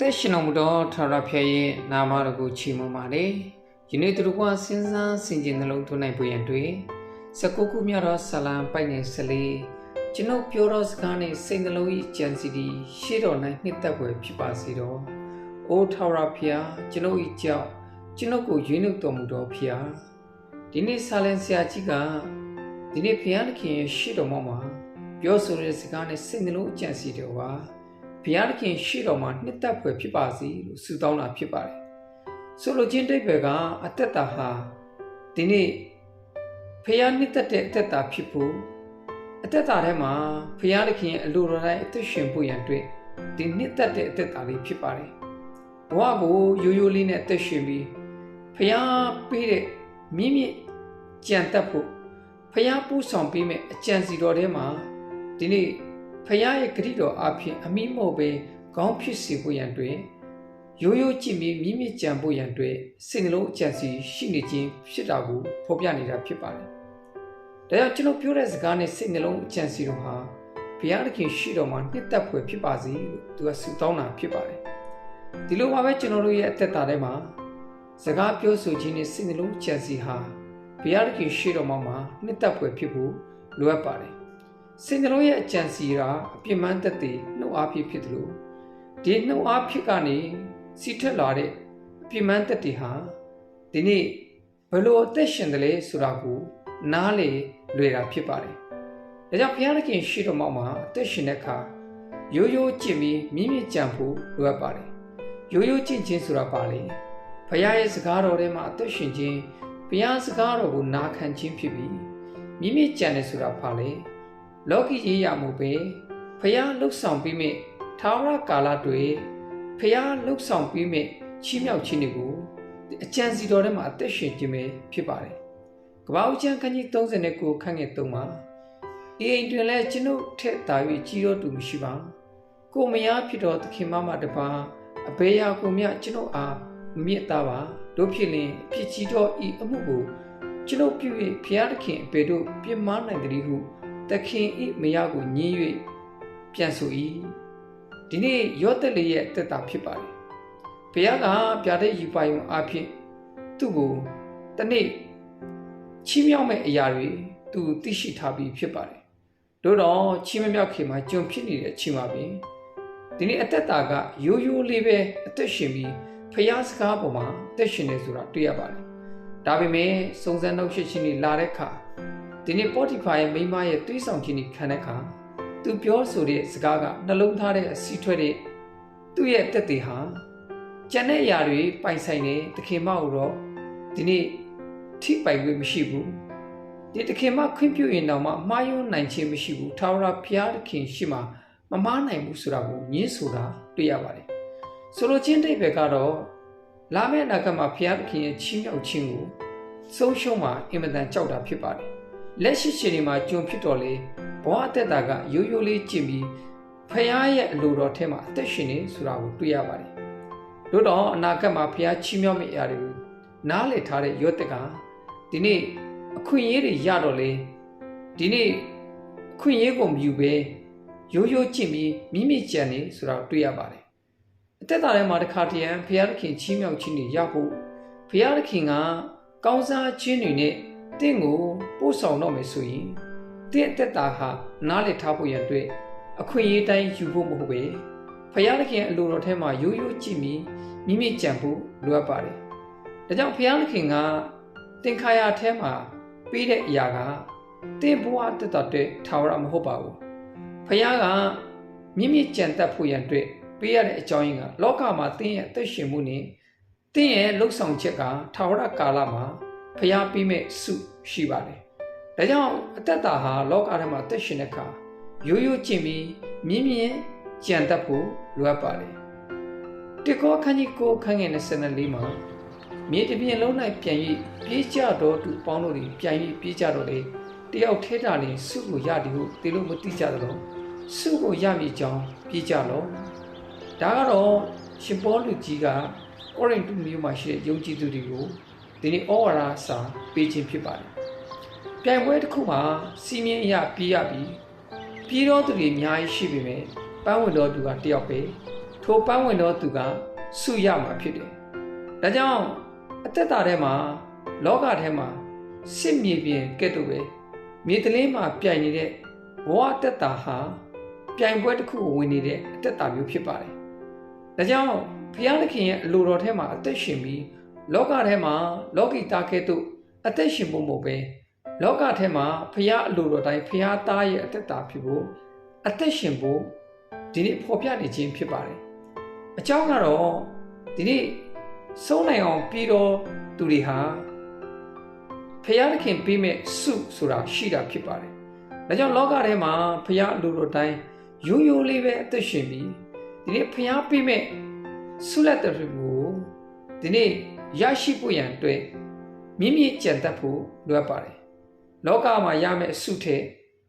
သက်ရှင်တော်မူသောထာဝရဘုရားရဲ့နာမတော်ကိုချီးမွမ်းပါလေ။ယနေ့သူတို့ကစဉ်းစားဆင်ခြင်နှလုံးသွင်းနိုင်ပွင့်ရန်တွေ19ခုမြောက်သောဆာလံပိုက်နယ်14ကျွန်ုပ်ပြောသောစကားနှင့်စိတ်နှလုံး၏ကြံစီသည်ရှေ့တော်၌နှစ်သက်ဖွယ်ဖြစ်ပါစေတော်။အိုထာဝရဘုရားကျွန်ုပ်၏ကြောင့်ကျွန်ုပ်ကိုရွေးနှုတ်တော်မူသောဘုရားဒီနေ့ဆာလံဆရာကြီးကဒီနေ့ဘုရားသခင်ရဲ့ရှေ့တော်မှာပြောဆိုတဲ့စကားနဲ့စိတ်နှလုံးကြံစီတော်ပါဘုရားသခင်ရှေ့တော်မှာနှစ်သက်ဖွယ်ဖြစ်ပါစေလို့ဆုတောင်းတာဖြစ်ပါတယ်ဆိုလိုခြင်းတိတ်ပဲကအသက်တာဟာဒီနေ့ဘုရားနှစ်သက်တဲ့အသက်တာဖြစ်ဖို့အသက်တာထဲမှာဘုရားသခင်ရဲ့အလိုတော်တိုင်းအသက်ရှင်ဖို့ရန်အတွက်ဒီနှစ်သက်တဲ့အသက်တာလေးဖြစ်ပါတယ်ဘဝကိုရိုးရိုးလေးနဲ့အသက်ရှင်ပြီးဘုရားပေးတဲ့မြင့်မြင့်ကြံတက်ဖို့ဘုရားပို့ဆောင်ပေးမဲ့အကြံစီတော်ထဲမှာဒီနေ့ဖခင်ရဲ့ဂရုတော်အဖြစ်အမိမဟုတ်ပဲခေါင်းဖြစ်စေဖို့ရန်အတွက်ရိုးရိုးကြည့်ပြီးမြင့်မြင့်ကြံဖို့ရန်အတွက်စိတ်နှလုံးအကြံစီရှိနေခြင်းဖြစ်တာကိုဖော်ပြနေတာဖြစ်ပါတယ်။ဒါကြောင့်ကျွန်တော်ပြောတဲ့စကားနဲ့စိတ်နှလုံးအကြံစီတော်ဟာဘုရားသခင်ရှိတော်မှာနှစ်သက်ဖွယ်ဖြစ်ပါစေလို့သူကဆုတောင်းတာဖြစ်ပါတယ်။ဒီလိုပါပဲကျွန်တော်တို့ရဲ့အသက်တာထဲမှာစကားပြောဆိုခြင်းနဲ့စိတ်နှလုံးအကြံစီဟာဘုရားသခင်ရှိတော်မှာနှစ်သက်ဖွယ်ဖြစ်ဖို့လိုအပ်ပါတယ်စိတ်နှလုံးရဲ့အကြံစီရာအပြစ်မှန်းသက်သေနှုတ်အားဖြင့်ဖြစ်တယ်လို့ဒီနှုတ်အားဖြင့်ကနေစီထွက်လာတဲ့အပြစ်မှန်းသက်သေဟာဒီနေ့ဘယ်လိုအသက်ရှင်တယ်လဲဆိုတာကိုနားလေလွယ်တာဖြစ်ပါတယ်။ဒါကြောင့်ဘုရားသခင်ရှိတော်မှာအသက်ရှင်တဲ့အခါရိုးရိုးကြည့်ပြီးမြင့်မြင့်ကြံဖို့လိုအပ်ပါတယ်။ရိုးရိုးကြည့်ခြင်းဆိုတာပါလေဘုရားရဲ့စကားတော်ထဲမှာအသက်ရှင်ခြင်းဘုရားစကားတော်ကိုနာခံခြင်းဖြစ်ပြီးမြင့်မြင့်ကြံတယ်ဆိုတာပါလေလောကီရေးရမှုပဲဖျားလှုပ်ဆောင်ပြီးမြထာဝရကာလတွေဖျားလှုပ်ဆောင်ပြီးမြချီးမြှောက်ခြင်းတွေကိုအကျံစီတော်ထဲမှာအသက်ရှင်ခြင်းပဲဖြစ်ပါတယ်။ကပ္ပဦးကျမ်းခန်းကြီး39ခန်းငယ်3မှာအိမ်တွင်လည်းကျွန်ုပ်ထက်သာ၍ကြီးတော်သူမရှိပါ။ကိုမယားဖြစ်တော်သခင်မတပါအဘေရာကိုမြကျွန်ုပ်အားမြင့်သားပါတို့ဖြစ်လင်ဖြစ်ကြီးတော်ဤအမှုကိုကျွန်ုပ်ပြု၍ဖျားသခင်အဘေတို့ပြမနိုင်သည်ဟုသခင်ဤမယားကိုညှင်း၍ပြန်ဆို၏ဒီနေ့ယောသက်လေးရဲ့တက်တာဖြစ်ပါတယ်ဘုရားကပြတဲ့ယူပိုင်အဖြစ်သူ့ကိုတနေ့ချီးမြှောက်မဲ့အရာတွေသူသိရှိထားပြီးဖြစ်ပါတယ်တို့တော့ချီးမမြောက်ခင်မှာကျွန်ဖြစ်နေတဲ့အချိန်မှာပင်ဒီနေ့အသက်တာကရိုးရိုးလေးပဲအသက်ရှင်ပြီးဘုရားစကားပေါ်မှာအသက်ရှင်နေဆိုတာတွေ့ရပါတယ်ဒါပေမဲ့စုံစမ်းနှုတ်ဖြစ်ခြင်းတွေလာတဲ့အခါဒီနေ့ပေါ်တီဖာရဲ့မိန်းမရဲ့တွေးဆောင်ခြင်းကိုခံတဲ့အခါသူပြောဆိုတဲ့စကားကနှလုံးသားထဲအစီထွက်တဲ့သူ့ရဲ့တက်သေးဟာကျန်တဲ့အရာတွေပိုင်ဆိုင်တဲ့တခင်မကိုတော့ဒီနေ့ထိပိုင်ခွင့်မရှိဘူးဒီတခင်မခွင့်ပြုရင်တော့မှမှားယွင်းနိုင်ခြင်းမရှိဘူးထာဝရဘုရားသခင်ရှိမှမမားနိုင်ဘူးဆိုတာကိုညင်းဆိုတာတွေ့ရပါတယ်ဆိုလိုခြင်းတိတ်ပဲကတော့လာမယ့်အနာဂတ်မှာဘုရားသခင်ရဲ့ချီးမြှောက်ခြင်းကိုဆုံးရှုံးမှာအင်မတန်ကြောက်တာဖြစ်ပါတယ်လက်ရှိချိန်ဒီမှာကျွန်ဖြစ်တော်လေဘဝအသက်တာကရိုးရိုးလေးကျင့်ပြီးဖခင်ရဲ့အလိုတော်ထဲမှာအသက်ရှင်နေဆိုတာကိုတွေ့ရပါတယ်။တို့တော့အနာဂတ်မှာဖခင်ချီးမြှောက်မယ့်အရာတွေကိုနားလည်ထားတဲ့ယောသက်ကဒီနေ့အခွင့်အရေးတွေရတော့လေဒီနေ့အခွင့်အရေးကိုမယူပဲရိုးရိုးကျင့်ပြီးမိမိကြံနေဆိုတာတွေ့ရပါတယ်။အသက်တာထဲမှာတစ်ခါတည်းဖခင်သခင်ချီးမြှောက်ခြင်းတွေရဖို့ဖခင်သခင်ကကောင်းစားခြင်းတွေနဲ့တင့်ကိုပို့ဆောင်တော့မယ်ဆိုရင်တင့်အသက်တာဟာနားလည်ထားဖို့ရန်အတွက်အခွင့်အရေးတိုင်းယူဖို့မဟုတ်ပဲဖခင်သခင်အလိုတော်ထဲမှာရိုးရိုးကြည့်ပြီးမိမိကြံဖို့လိုအပ်ပါတယ်။ဒါကြောင့်ဖခင်သခင်ကသင်္ခါရထဲမှာပေးတဲ့အရာကတင့်ဘဝအသက်တာတဲ့ထာဝရမဟုတ်ပါဘူး။ဖခင်ကမိမိကြံတတ်ဖို့ရန်အတွက်ပေးရတဲ့အကြောင်းရင်းကလောကမှာတင့်ရဲ့အသက်ရှင်မှုနဲ့တင့်ရဲ့လှုပ်ဆောင်ချက်ကထာဝရကာလမှာဖျားပြီးမဲ့စုရှိပါတယ်။ဒါကြောင့်အသက်တာဟာလောကထဲမှာအသက်ရှင်တဲ့အခါရိုးရိုးကျင့်ပြီးမြင်းမြင်းကြံတတ်ဖို့လိုအပ်ပါတယ်။တေကောခန်းကြီးကိုခန်းငယ်24မှာမြေတပြင်လုံး၌ပြန်၍ပြေးကြတော်သူပေါင်းတို့တွေပြန်၍ပြေးကြတော့လေတယောက်ထဲတာနေစုကိုရသည်ဟုတေလို့မသိကြသလိုစုကိုရမည်ကြောင်းပြေးကြလော။ဒါကတော့ရှင်ပေါလုကြီးကကောရိန္သုမြို့မှာရှိတဲ့ယုံကြည်သူတွေကိုဒီနေ့ဩဝါဒစာပေးခြင်းဖြစ်ပါတယ်။ပြိုင်ပွဲတစ်ခုမှာစီးမြင်အရာပြေးရပြီးပြေးတော်သူတွေအများကြီးရှိပေမဲ့ပန်းဝင်တော်သူကတယောက်ပဲထို ထိုပန်းဝင်သောသူကဆုရမှာဖြစ်တယ်။ဒါကြောင့်အသက်တာထဲမှာလောကထဲမှာစစ်မြေပြင်ကဲ့သို့ပဲမြေတလင်းမှာပြိုင်နေတဲ့ဘဝအသက်တာဟာပြိုင်ပွဲတစ်ခုကိုဝင်နေတဲ့အသက်တာမျိုးဖြစ်ပါတယ်။ဒါကြောင့်ဘုရားသခင်ရဲ့အလိုတော်ထဲမှာအသက်ရှင်ပြီးလောကထဲမှာလောကီသားကဲ့သို့အသက်ရှင်ဖို့မဟုတ်ပဲလောကထဲမှာဘုရားအလိုတော်တိုင်းဘုရားသားရဲ့အသက်တာဖြစ်ဖို့အသက်ရှင်ဖို့ဒီနေ့ဖော်ပြနေခြင်းဖြစ်ပါတယ်။အကြောင်းကတော့ဒီနေ့ဆုံးနိုင်အောင်ပြီးတော့သူတွေဟာဘုရားသခင်ပေးမဲ့ဆုဆိုတာရှိတာဖြစ်ပါတယ်။ဒါကြောင့်လောကထဲမှာဘုရားအလိုတော်တိုင်းရိုးရိုးလေးပဲအသက်ရှင်ပြီးဒီနေ့ဘုရားပေးမဲ့ဆုလက်တော်ကိုဒီနေ့ရရှိဖို့ရန်အတွက်မြင့်မြင့်ကြံတတ်ဖို့လိုအပ်ပါတယ်။လောကမှာရမယ့်ဆုထက်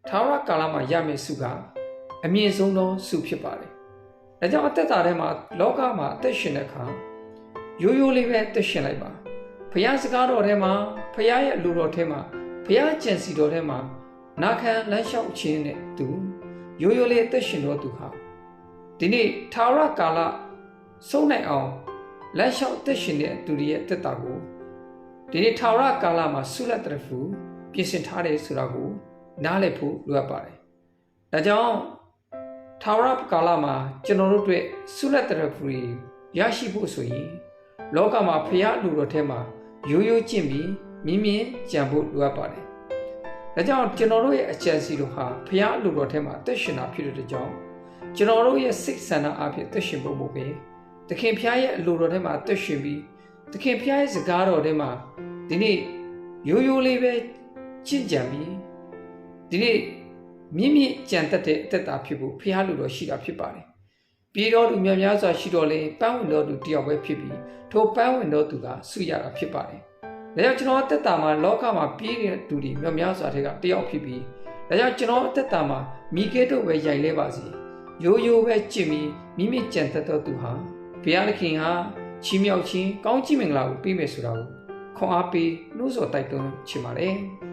ထာဝရကာလမှာရမယ့်ဆုကအမြင့်ဆုံးသောဆုဖြစ်ပါတယ်။ဒါကြောင့်အသက်တာထဲမှာလောကမှာအသက်ရှင်တဲ့အခါရိုးရိုးလေးပဲအသက်ရှင်လိုက်ပါ။ဘုရားစကားတော်ထဲမှာဘုရားရဲ့အလိုတော်ထဲမှာဘုရားကြံစီတော်ထဲမှာနာခံလမ်းလျှောက်ခြင်းနဲ့သူရိုးရိုးလေးအသက်ရှင်တော်သူဟာဒီနေ့ထာဝရကာလဆုံးနိုင်အောင်လမ်းလျှောက်အသက်ရှင်တဲ့သူတွေရဲ့အသက်တာကိုဒီနေ့ထာဝရကာလမှာဆုလက်တရဖူပြင်ဆင်ထားတယ်ဆိုတာကိုနားလည်ဖို့လိုအပ်ပါတယ်။ဒါကြောင့်ထာဝရကာလမှာကျွန်တော်တို့အတွက်ဆုလက်တရဖူရရှိဖို့ဆိုရင်လောကမှာဖရာလူတော်ထဲမှာရိုးရိုးကျင့်ပြီးမြင်းမြင်းကြံဖို့လိုအပ်ပါတယ်။ဒါကြောင့်ကျွန်တော်တို့ရဲ့အကြံစီတို့ဟာဖရာလူတော်ထဲမှာအသက်ရှင်တာဖြစ်တဲ့ကြောင့်ကျွန်တော်တို့ရဲ့စိတ်ဆန္ဒအဖြစ်အသက်ရှင်ဖို့မို့ပဲသခင်ဖရာရဲ့အလိုတော်ထဲမှာအသက်ရှင်ပြီးသခင်ဖရာရဲ့စကားတော်ထဲမှာဒီနေ့ရိုးရိုးလေးပဲကျင့်ကြံပြီးဒီနေ့မြင့်မြင့်ကြံတတ်တဲ့အသက်တာဖြစ်ဖို့ဖရာလူတော်ရှိတာဖြစ်ပါတယ်။ပြည်တော်သူများစွာရှိတော်လဲပန်းဝင်တော်သူတယောက်ပဲဖြစ်ပြီးထိုပန်းဝင်တော်သူကဆုရတာဖြစ်ပါတယ်။ဒါကြောင့်ကျွန်တော်အသက်တာမှာလောကမှာပြည်တဲ့သူတွေများစွာတွေကတယောက်ဖြစ်ပြီးဒါကြောင့်ကျွန်တော်အသက်တာမှာမိခဲတို့ပဲရိုင်လဲပါစေ။ရိုးရိုးပဲကျင့်ပြီးမြင့်မြင့်ကြံတတ်တော်သူဟာဘုရားသခင်ဟာချီးမြှောက်ခြင်းကောင်းချီးမင်္ဂလာကိုပေးမယ်ဆိုတာကိုခွန်အားပေးနှိုးဆော်တိုက်တွန်းချင်ပါတယ်။